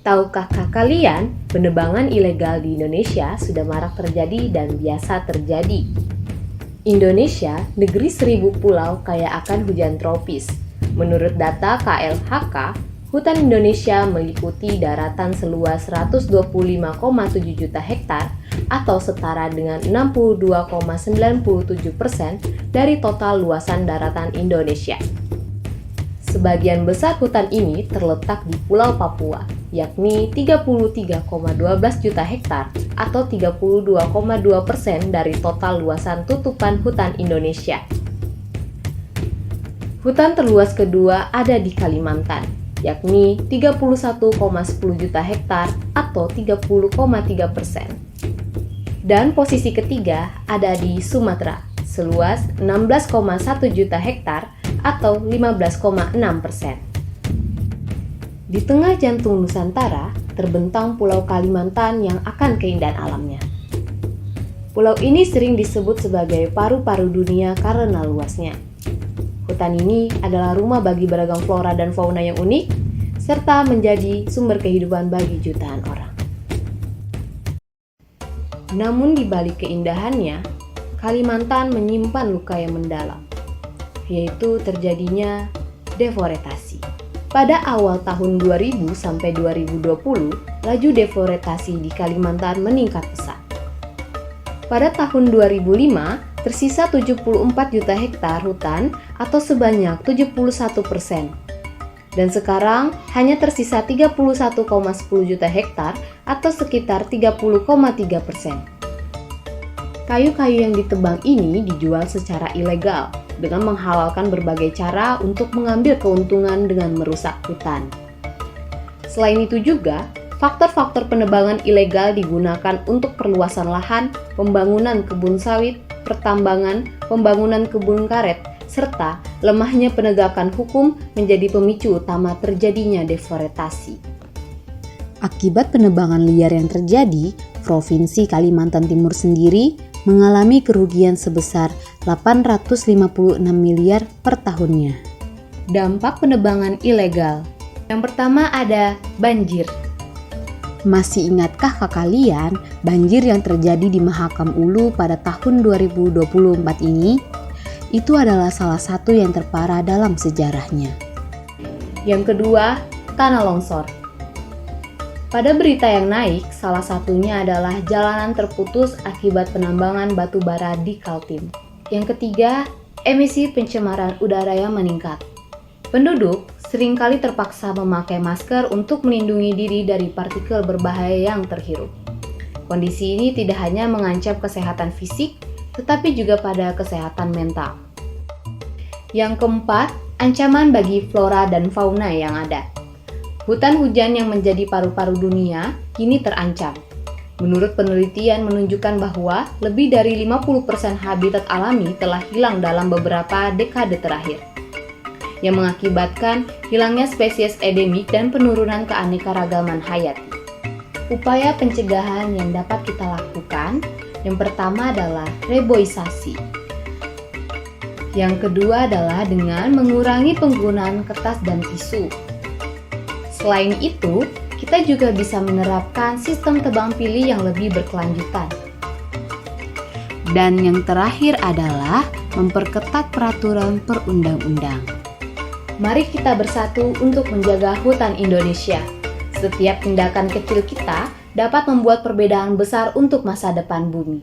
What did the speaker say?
Tahukah kalian, penebangan ilegal di Indonesia sudah marak terjadi dan biasa terjadi. Indonesia, negeri 1000 pulau kaya akan hujan tropis. Menurut data KLHK, hutan Indonesia meliputi daratan seluas 125,7 juta hektar atau setara dengan 62,97% dari total luasan daratan Indonesia. Sebagian besar hutan ini terletak di Pulau Papua, yakni 33,12 juta hektar atau 32,2% dari total luasan tutupan hutan Indonesia. Hutan terluas kedua ada di Kalimantan, yakni 31,10 juta hektar atau 30,3%. Dan posisi ketiga ada di Sumatera, seluas 16,1 juta hektar atau 15,6%. Di tengah jantung Nusantara terbentang Pulau Kalimantan yang akan keindahan alamnya. Pulau ini sering disebut sebagai paru-paru dunia karena luasnya. Hutan ini adalah rumah bagi beragam flora dan fauna yang unik, serta menjadi sumber kehidupan bagi jutaan orang. Namun di balik keindahannya, Kalimantan menyimpan luka yang mendalam, yaitu terjadinya deforestasi. Pada awal tahun 2000 sampai 2020, laju deforestasi di Kalimantan meningkat pesat. Pada tahun 2005, tersisa 74 juta hektar hutan atau sebanyak 71%. Dan sekarang hanya tersisa 31,10 juta hektar atau sekitar 30,3%. Kayu-kayu yang ditebang ini dijual secara ilegal dengan menghalalkan berbagai cara untuk mengambil keuntungan dengan merusak hutan. Selain itu juga, faktor-faktor penebangan ilegal digunakan untuk perluasan lahan, pembangunan kebun sawit, pertambangan, pembangunan kebun karet, serta lemahnya penegakan hukum menjadi pemicu utama terjadinya deforestasi. Akibat penebangan liar yang terjadi, Provinsi Kalimantan Timur sendiri mengalami kerugian sebesar 856 miliar per tahunnya. Dampak penebangan ilegal. Yang pertama ada banjir. Masih ingatkah kalian banjir yang terjadi di Mahakam Ulu pada tahun 2024 ini? Itu adalah salah satu yang terparah dalam sejarahnya. Yang kedua, tanah longsor. Pada berita yang naik, salah satunya adalah jalanan terputus akibat penambangan batu bara di Kaltim. Yang ketiga, emisi pencemaran udara yang meningkat. Penduduk seringkali terpaksa memakai masker untuk melindungi diri dari partikel berbahaya yang terhirup. Kondisi ini tidak hanya mengancam kesehatan fisik, tetapi juga pada kesehatan mental. Yang keempat, ancaman bagi flora dan fauna yang ada. Hutan hujan yang menjadi paru-paru dunia kini terancam. Menurut penelitian menunjukkan bahwa lebih dari 50% habitat alami telah hilang dalam beberapa dekade terakhir, yang mengakibatkan hilangnya spesies endemik dan penurunan keanekaragaman hayati. Upaya pencegahan yang dapat kita lakukan, yang pertama adalah reboisasi. Yang kedua adalah dengan mengurangi penggunaan kertas dan tisu. Selain itu, kita juga bisa menerapkan sistem tebang pilih yang lebih berkelanjutan. Dan yang terakhir adalah memperketat peraturan perundang-undang. Mari kita bersatu untuk menjaga hutan Indonesia. Setiap tindakan kecil kita dapat membuat perbedaan besar untuk masa depan bumi.